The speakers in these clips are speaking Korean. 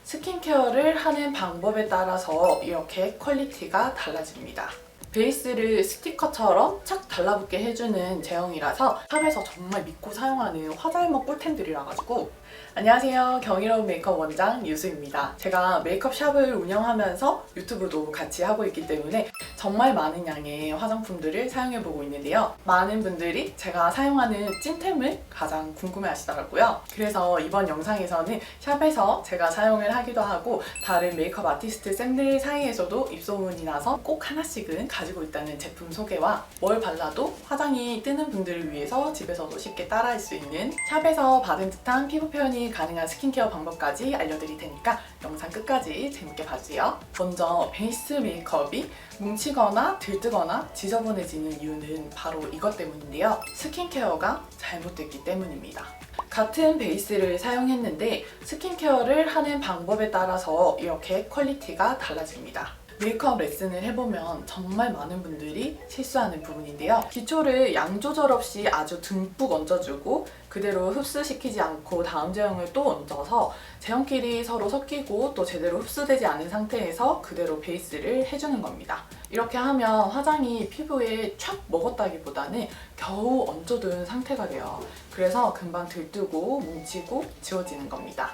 스킨케어를 하는 방법에 따라서 이렇게 퀄리티가 달라집니다. 베이스를 스티커처럼 착 달라붙게 해주는 제형이라서 샵에서 정말 믿고 사용하는 화잘먹 꿀템들이라 가지고. 안녕하세요, 경이로운 메이크업 원장 유수입니다. 제가 메이크업 샵을 운영하면서 유튜브도 같이 하고 있기 때문에 정말 많은 양의 화장품들을 사용해보고 있는데요. 많은 분들이 제가 사용하는 찐템을 가장 궁금해 하시더라고요. 그래서 이번 영상에서는 샵에서 제가 사용을 하기도 하고 다른 메이크업 아티스트 쌤들 사이에서도 입소문이 나서 꼭 하나씩은 가지고 있다는 제품 소개와 뭘 발라도 화장이 뜨는 분들을 위해서 집에서도 쉽게 따라할 수 있는 샵에서 받은 듯한 피부 표현이 가능한 스킨케어 방법까지 알려드릴 테니까 영상 끝까지 재밌게 봐주세요. 먼저 베이스 메이크업이 뭉치거나 들뜨거나 지저분해지는 이유는 바로 이것 때문인데요. 스킨케어가 잘못됐기 때문입니다. 같은 베이스를 사용했는데 스킨케어를 하는 방법에 따라서 이렇게 퀄리티가 달라집니다. 메이크업 레슨을 해보면 정말 많은 분들이 실수하는 부분인데요. 기초를 양 조절 없이 아주 듬뿍 얹어주고 그대로 흡수시키지 않고 다음 제형을 또 얹어서 제형끼리 서로 섞이고 또 제대로 흡수되지 않은 상태에서 그대로 베이스를 해주는 겁니다. 이렇게 하면 화장이 피부에 촥 먹었다기보다는 겨우 얹어둔 상태가 돼요. 그래서 금방 들뜨고 뭉치고 지워지는 겁니다.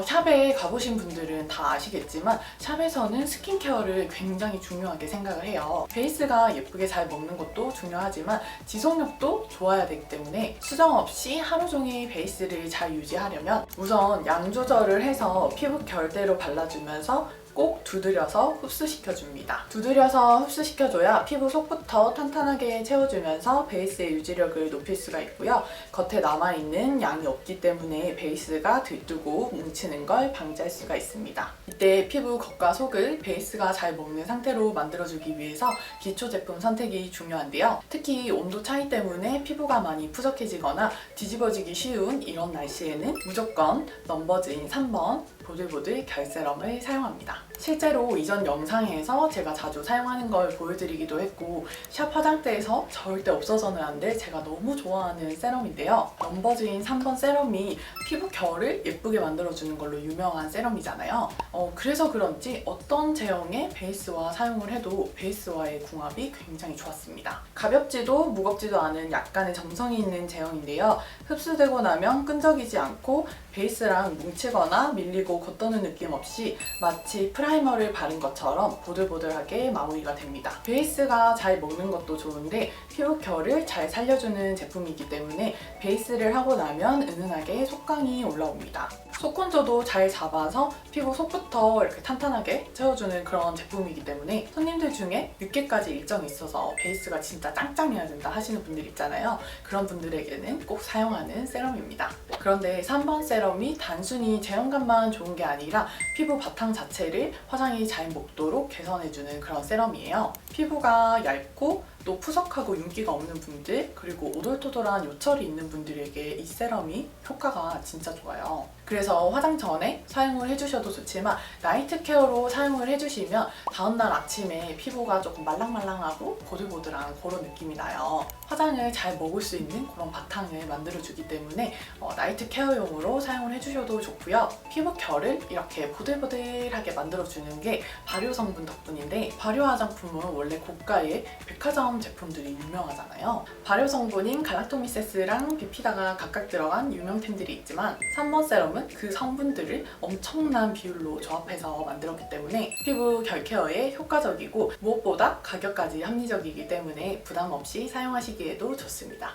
샵에 가보신 분들은 다 아시겠지만 샵에서는 스킨케어를 굉장히 중요하게 생각을 해요. 베이스가 예쁘게 잘 먹는 것도 중요하지만 지속력도 좋아야 되기 때문에 수정 없이 하루 종일 베이스를 잘 유지하려면 우선 양 조절을 해서 피부 결대로 발라주면서 꼭 두드려서 흡수시켜줍니다. 두드려서 흡수시켜줘야 피부 속부터 탄탄하게 채워주면서 베이스의 유지력을 높일 수가 있고요. 겉에 남아있는 양이 없기 때문에 베이스가 들뜨고 뭉치는 걸 방지할 수가 있습니다. 이때 피부 겉과 속을 베이스가 잘 먹는 상태로 만들어주기 위해서 기초 제품 선택이 중요한데요. 특히 온도 차이 때문에 피부가 많이 푸석해지거나 뒤집어지기 쉬운 이런 날씨에는 무조건 넘버즈인 3번 보들보들 결세럼을 사용합니다. 실제로 이전 영상에서 제가 자주 사용하는 걸 보여드리기도 했고 샵 화장대에서 절대 없어서는 안 될 제가 너무 좋아하는 세럼인데요. 넘버즈인 3번 세럼이 피부 결을 예쁘게 만들어주는 걸로 유명한 세럼이잖아요. 그래서 그런지 어떤 제형의 베이스와 사용을 해도 베이스와의 궁합이 굉장히 좋았습니다. 가볍지도 무겁지도 않은 약간의 점성이 있는 제형인데요. 흡수되고 나면 끈적이지 않고 베이스랑 뭉치거나 밀리고 겉도는 느낌 없이 마치 프라이머를 바른 것처럼 보들보들하게 마무리가 됩니다. 베이스가 잘 먹는 것도 좋은데 피부 결을 잘 살려주는 제품이기 때문에 베이스를 하고 나면 은은하게 속광이 올라옵니다. 속건조도 잘 잡아서 피부 속부터 이렇게 탄탄하게 채워주는 그런 제품이기 때문에 손님들 중에 늦게까지 일정이 있어서 베이스가 진짜 짱짱해야 된다 하시는 분들 있잖아요. 그런 분들에게는 꼭 사용하는 세럼입니다. 그런데 3번 세럼이 단순히 제형감만 좋은 게 아니라 피부 바탕 자체를 화장이 잘 먹도록 개선해주는 그런 세럼이에요. 피부가 얇고 또 푸석하고 윤기가 없는 분들 그리고 오돌토돌한 요철이 있는 분들에게 이 세럼이 효과가 진짜 좋아요. 그래서 화장 전에 사용을 해주셔도 좋지만 나이트 케어로 사용을 해주시면 다음날 아침에 피부가 조금 말랑말랑하고 보들보들한 그런 느낌이 나요. 화장을 잘 먹을 수 있는 그런 바탕을 만들어주기 때문에 나이트 케어용으로 사용을 해주셔도 좋고요. 피부 결을 이렇게 보들보들하게 만들어주는 게 발효 성분 덕분인데 발효 화장품은 원래 고가의 백화점 제품들이 유명하잖아요. 발효 성분인 갈락토미세스랑 비피다가 각각 들어간 유명템들이 있지만 3번 세럼은 그 성분들을 엄청난 비율로 조합해서 만들었기 때문에 피부 결 케어에 효과적이고 무엇보다 가격까지 합리적이기 때문에 부담 없이 사용하시기에도 좋습니다.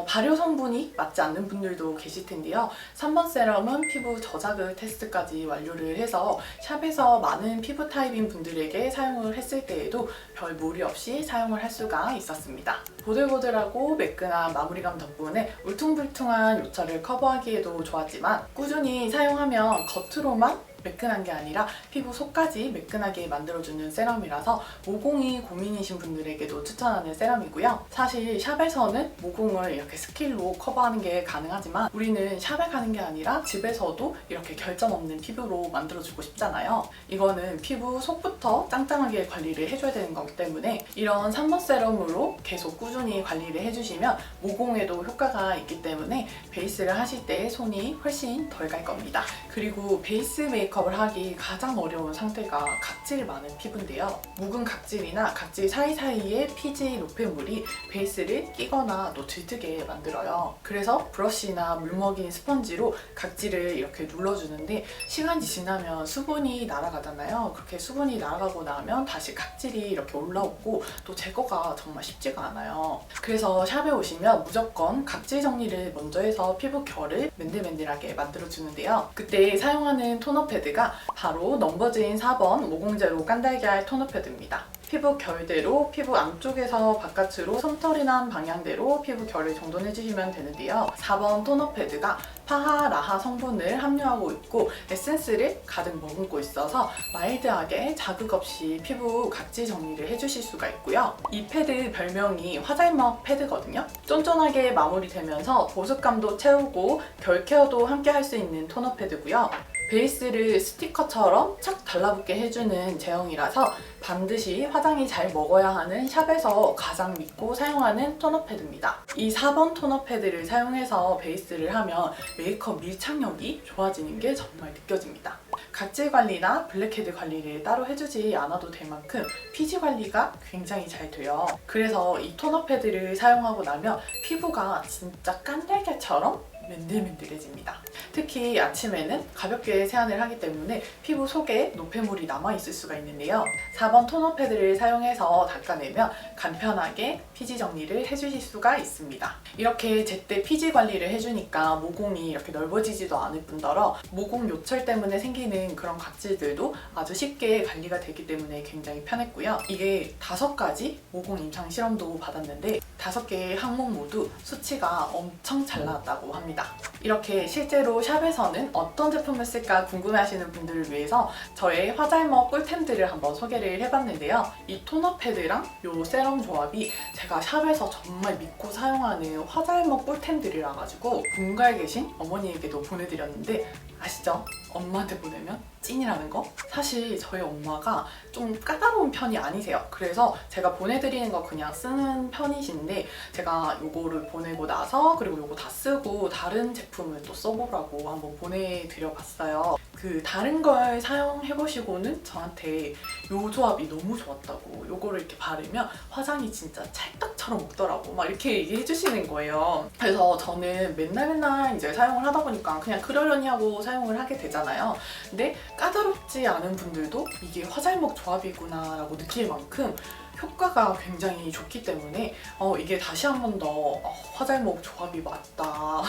발효 성분이 맞지 않는 분들도 계실 텐데요. 3번 세럼은 피부 저자극 테스트까지 완료를 해서 샵에서 많은 피부 타입인 분들에게 사용을 했을 때에도 별 무리 없이 사용을 할 수가 있었습니다. 보들보들하고 매끈한 마무리감 덕분에 울퉁불퉁한 요철을 커버하기에도 좋았지만 꾸준히 사용하면 겉으로만 매끈한 게 아니라 피부 속까지 매끈하게 만들어주는 세럼이라서 모공이 고민이신 분들에게도 추천하는 세럼이고요. 사실 샵에서는 모공을 이렇게 스킬로 커버하는 게 가능하지만 우리는 샵에 가는 게 아니라 집에서도 이렇게 결점 없는 피부로 만들어주고 싶잖아요. 이거는 피부 속부터 짱짱하게 관리를 해줘야 되는 거기 때문에 이런 3번 세럼으로 계속 꾸준히 관리를 해주시면 모공에도 효과가 있기 때문에 베이스를 하실 때 손이 훨씬 덜 갈 겁니다. 그리고 베이스 메이크업 메이크업을 하기 가장 어려운 상태가 각질 많은 피부인데요. 묵은 각질이나 각질 사이사이에 피지 노폐물이 베이스를 끼거나 또 들뜨게 만들어요. 그래서 브러쉬나 물먹인 스펀지로 각질을 이렇게 눌러주는데 시간이 지나면 수분이 날아가잖아요. 그렇게 수분이 날아가고 나면 다시 각질이 이렇게 올라오고 또 제거가 정말 쉽지가 않아요. 그래서 샵에 오시면 무조건 각질 정리를 먼저 해서 피부 결을 맨들맨들하게 만들어주는데요. 그때 사용하는 토너 패드가 바로 넘버즈인 4번 500 깐달걀 토너 패드입니다. 피부 결대로 피부 안쪽에서 바깥으로 솜털이 난 방향대로 피부 결을 정돈해주시면 되는데요. 4번 토너 패드가 파하, 라하 성분을 함유하고 있고 에센스를 가득 머금고 있어서 마일드하게 자극 없이 피부 각질 정리를 해주실 수가 있고요. 이 패드 별명이 화잘먹 패드거든요. 쫀쫀하게 마무리되면서 보습감도 채우고 결 케어도 함께 할 수 있는 토너 패드고요. 베이스를 스티커처럼 착 달라붙게 해주는 제형이라서 반드시 화장이 잘 먹어야 하는 샵에서 가장 믿고 사용하는 토너 패드입니다. 이 4번 토너 패드를 사용해서 베이스를 하면 메이크업 밀착력이 좋아지는 게 정말 느껴집니다. 각질 관리나 블랙헤드 관리를 따로 해주지 않아도 될 만큼 피지 관리가 굉장히 잘 돼요. 그래서 이 토너 패드를 사용하고 나면 피부가 진짜 깐달걀처럼 맨들맨들해집니다. 특히 아침에는 가볍게 세안을 하기 때문에 피부 속에 노폐물이 남아있을 수가 있는데요. 4번 토너 패드를 사용해서 닦아내면 간편하게 피지 정리를 해주실 수가 있습니다. 이렇게 제때 피지 관리를 해주니까 모공이 이렇게 넓어지지도 않을 뿐더러 모공 요철 때문에 생기는 그런 각질들도 아주 쉽게 관리가 되기 때문에 굉장히 편했고요. 이게 5가지 모공 임상 실험도 받았는데 5개의 항목 모두 수치가 엄청 잘 나왔다고 합니다. 이렇게 실제로 샵에서는 어떤 제품을 쓸까 궁금해하시는 분들을 위해서 저의 화잘먹 꿀템들을 한번 소개를 해봤는데요. 이 토너 패드랑 이 세럼 조합이 제가 샵에서 정말 믿고 사용하는 화잘먹 꿀템들이라 가지고 본가에 계신 어머니에게도 보내드렸는데 아시죠? 엄마한테 보내면 찐이라는 거? 사실 저희 엄마가 좀 까다로운 편이 아니세요. 그래서 제가 보내드리는 거 그냥 쓰는 편이신데 제가 요거를 보내고 나서 그리고 요거 다 쓰고 다른 제품을 또 써보라고 한번 보내드려봤어요. 그 다른 걸 사용해보시고는 저한테 요 조합이 너무 좋았다고, 요거를 이렇게 바르면 화장이 진짜 찰떡처럼 먹더라고 막 이렇게 얘기해주시는 거예요. 그래서 저는 맨날 이제 사용을 하다 보니까 그냥 그러려니 하고 사용을 하게 되잖아요. 근데 까다롭지 않은 분들도 이게 화잘먹 조합이구나 라고 느낄 만큼 효과가 굉장히 좋기 때문에 이게 다시 한 번 더 화잘먹 조합이 맞다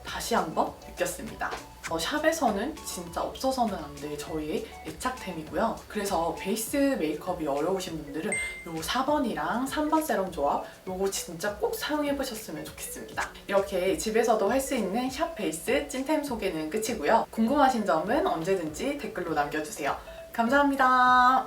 다시 한번 느꼈습니다. 샵에서는 진짜 없어서는 안 돼 저희의 애착템이고요. 그래서 베이스 메이크업이 어려우신 분들은 요 4번이랑 3번 세럼 조합 요거 진짜 꼭 사용해보셨으면 좋겠습니다. 이렇게 집에서도 할 수 있는 샵 베이스 찐템 소개는 끝이고요. 궁금하신 점은 언제든지 댓글로 남겨주세요. 감사합니다.